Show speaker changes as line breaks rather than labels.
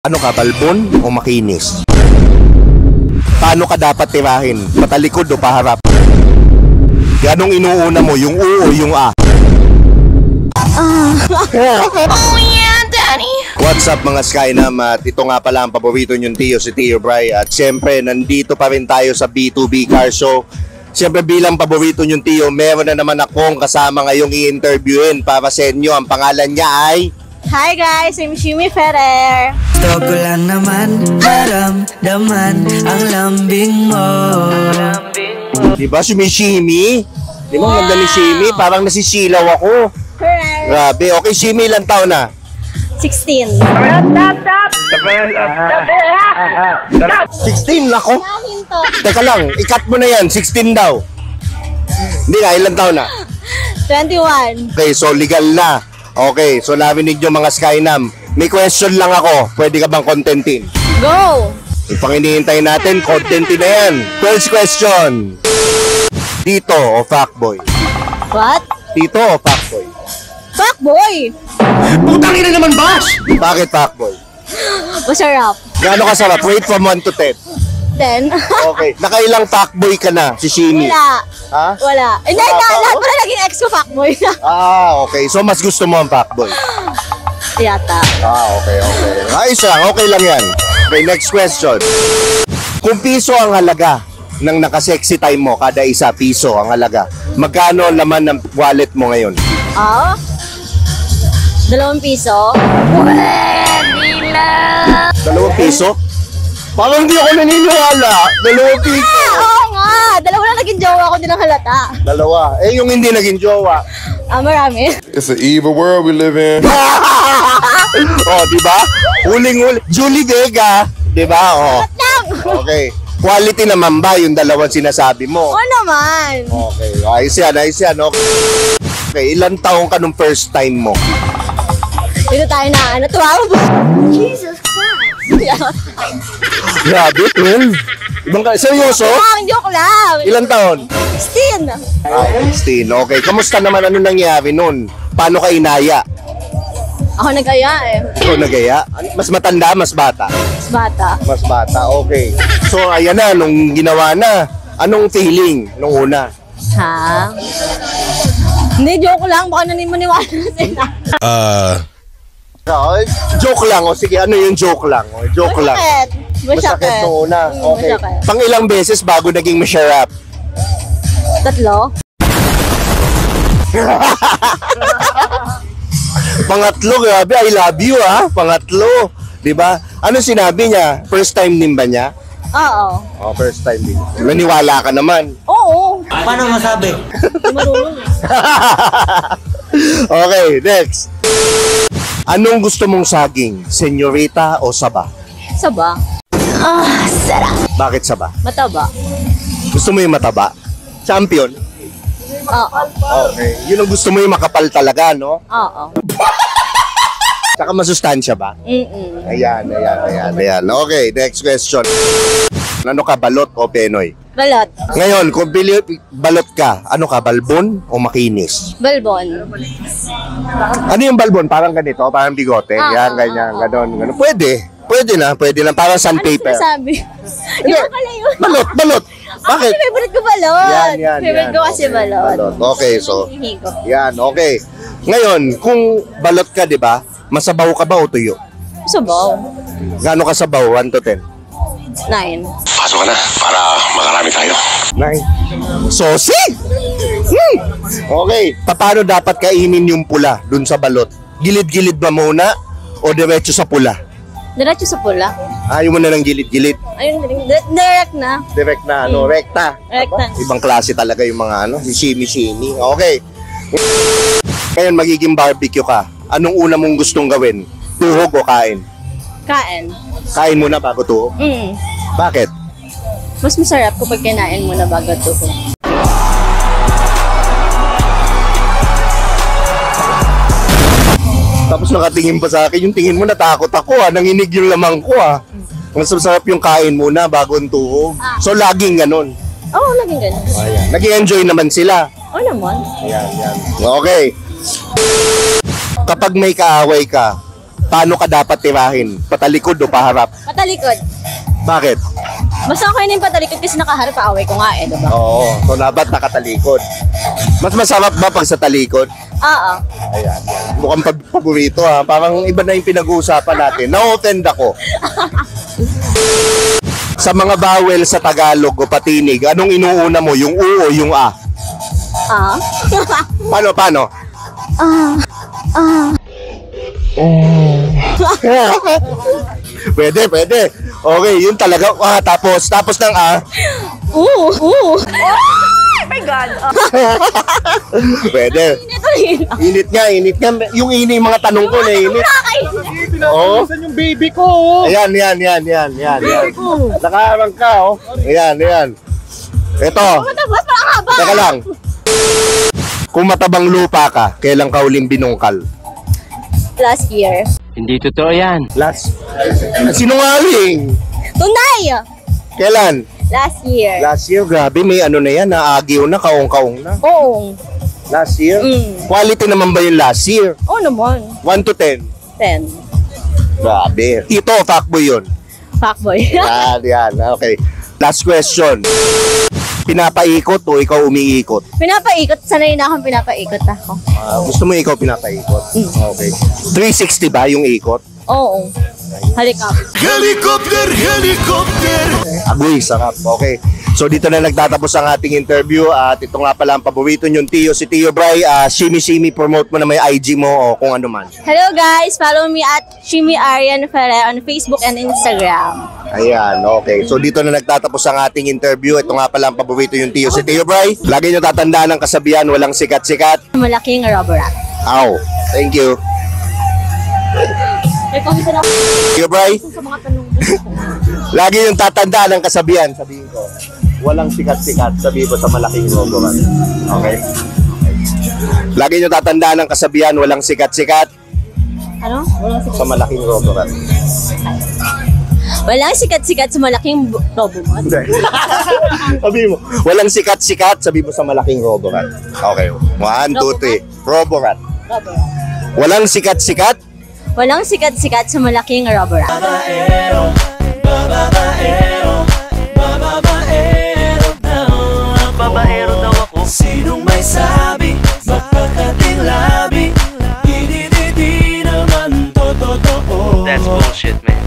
Ano ka, balbon o makinis? Paano ka dapat tirahin? Patalikod o paharap? Ganong inuuna mo, yung U o yung A?
Oh yeah, Daddy!
What's up mga Skynam? At ito nga pala ang paborito nyong Tio, si Tio Bry. At syempre, nandito pa rin tayo sa B2B Car Show. Syempre bilang paborito nyong Tio, meron na naman akong kasama ngayong i-interviewin para sa inyo. Ang pangalan niya ay...
Hi guys, I'm Shimi Ferrer.
Gusto ko lang naman maramdaman ang lambing mo.
Diba, Shimi? Di ba, ang ganda ni Shimi? Parang nasisilaw ako.
Ferrer.
Grabe. Okay, Shimi, ilang taon na?
16.
16, lako. Teka lang, ikat mo na yan, 16 daw. Hindi na, ilang taon na?
21.
Okay, so legal na. Okay, so narinig nyo mga Skynam. May question lang ako, pwede ka bang contentin?
Go!
Ipang hinihintay natin, contentin na yan. First question. Tito o fuckboy?
What?
Tito o fuckboy?
Fuckboy!
Putang ina naman, Bash! Bakit fuckboy?
Masarap.
Gaano kasarap? Rate from 1 to 10.
10.
Okay. Nakailang fuckboy ka na, si Shimi?
Wala.
Ha?
Wala. Hindi,
Wala pa,
lahat
oh?
pala naging ex ko fuckboy na.
Okay. So, mas gusto mo ang fuckboy?
Yata.
Okay. Ayos lang. Okay lang yan. Okay, next question. Kung piso ang halaga ng naka-sexy time mo, kada isa piso ang halaga, magkano ang laman ng wallet mo ngayon?
2 piso? Pwede lang.
2 piso? Parang hindi ako naniniwala. 2 piso.
Oo nga. 2 na naging jowa ko, din ang halata.
2. Yung hindi naging jowa.
Marami.
It's an evil world we live in.
Di ba? Huling-huli. Julie Vega. Di ba?
Lang.
Okay. Quality naman ba yung dalawang sinasabi mo?
Oo naman.
Okay. Ayos yan. Okay. Ilan taong ka nung first time mo?
Dito tayo na, natuwa mo. Jesus Christ.
Grabe, 12. Ibang ka, seryoso?
Joke lang.
Ilan taon?
16.
16. Okay. Kamusta naman? Ano nangyari nun? Paano ka inaya?
Ako nag-aya eh.
Ikaw nagaya? Mas matanda, mas bata?
Mas bata.
Mas bata, okay. So, ayan na, nung ginawa na, anong feeling nung una?
Ha? Hindi, joke lang. Baka nanimaniwala sila.
Joke lang, o sige, ano yung joke lang? O, joke lang. Masakit nung una. Okay.
Masakit.
Pang ilang beses bago naging masarap?
3.
Pangatlo, grabe, I love you ha. Pangatlo, di ba? Ano sinabi niya? First time din ba niya?
Oo.
First time din. Naniwala ka naman.
Oo.
Paano masabi?
Hindi marunong.
Okay, next. Anong gusto mong saging? Senyorita o saba?
Saba. Sarap.
Bakit saba?
Mataba.
Gusto mo yung mataba? Champion?
Oo.
Okay. Yun ang gusto mo yung makapal talaga, no?
Oo.
Saka masustansya ba? Ayan. Okay, next question. Ano ka, balot o penoy?
Balot.
Ngayon, kung balot ka, ano ka, balbon o makinis?
Balbon.
Ano yung balbon? Parang ganito, parang bigote. Yan, ganyan, ganon. Pwede na, parang sandpaper.
Ano sabi? Yan pala yun.
Balot. Bakit?
Kasi favorite ko balot.
Yan.
Favorite ko kasi
Okay,
balot.
Okay, so,
Hihigop.
yan, okay. Ngayon, kung balot ka, di ba, masabaw ka ba o tuyo?
Sabaw.
Gaano ka sabaw? 1 to 10?
9.
Pasok ka na para makarami tayo.
9. Sosi! Okay, paano dapat kainin yung pula dun sa balot? Gilid-gilid ba muna o diretso sa pula?
Diretso sa pula.
Ayaw mo na ng gilid-gilid.
Ayun, direct na.
Direct na, rekta.
Rekta.
Ibang klase talaga yung mga simi-simi. Okay. Ngayon, magiging barbecue ka. Anong una mong gustong gawin? Tuhog o kain?
Kain.
Kain muna bago tuhog? Bakit?
Mas masarap kapag kinain mo na bago tuhog.
Tapos nakatingin pa sa akin, yung tingin mo natakot ako nanginig yung lamang ko Mas masarap yung kain muna bago ang tuhog. So laging ganun.
Oo, laging ganun.
Ayan. Nag-i-enjoy naman sila.
Oo naman.
Yan. Okay. Kapag may kaaway ka, paano ka dapat tirahin? Patalikod o paharap?
Patalikod.
Bakit?
Mas okay na yung patalikod kasi nakaharap kaaway ko nga eh, diba?
Oo, so dapat nakatalikod. Mas masarap ba pag sa talikod?
Oo.
Ayan, mukhang paborito ha. Parang iba na yung pinag-uusapan natin. Na-offend ako. Sa mga bawel sa Tagalog o patinig, anong inuuna mo? Yung U o yung A? Paano? Pwede. Okay, yun talaga. Tapos ng A.
Oh my God.
Pwede. Init nga. Yung yung mga tanong ko na init. Oo.
Yung baby ko.
Ayan. Nakaharang ka, oh. Ayan. Ito.
Matapos pa ang haba.
Teka lang. Kung matabang lupa ka, kailan ka uling binungkal?
Last year.
Hindi totoo yan.
Sinungaling.
Tunay!
Kailan?
Last year.
Last year, grabe. May ano na yan, naagyo na, kaong-kaong na.
Oo.
Last year?
Mm.
Quality naman ba yung last year?
Oo naman.
1 to 10?
10.
Grabe. Ito, fuckboy yun.
Fuckboy.
Yan. Okay. Last question. Pinapaikot o ikaw umiikot?
Pinapaikot. Sanay na akong pinapaikot ako.
Gusto mo ikaw pinapaikot? Okay. 360 ba yung ikot?
Oo. Halikap.
Agoy, sarap. Okay. So dito na nagtatapos ang ating interview at ito nga pala ang paborito niyong Tio, si Tio Bray. Shimi, promote mo na may IG mo o kung ano man.
Hello guys! Follow me at Shimi Arian Ferrer on Facebook and Instagram.
Ayan, okay. So dito na nagtatapos ang ating interview. Ito nga pala ang paborito yung Tio, si Tio Bray. Lagi nyo tatandaan ang kasabihan, walang sikat-sikat.
Malaking rubber rat.
Ow. Thank you.
May pamisa na
Tio Bray,
sa mga tanong.
lagi yung tatandaan ang kasabihan. Sabihin ko, walang sikat-sikat. Sabihin ko sa malaking roboran. Okay? Lagi nyo tatandaan ang kasabihan, walang sikat-sikat.
Ano? Walang sikat.
Sa malaking roboran.
Walang sikat-sikat sa malaking robot.
Sabi mo, walang sikat-sikat, sabi mo sa malaking roborat. Okay. 1, 2, 3. Roborat.
Rubber rat.
Walang sikat-sikat.
Walang sikat-sikat sa malaking rubber rat.
Babaero daw ako. Sinong may sabi? Magkakating labi. Hindi naman totoo.
That's bullshit, man.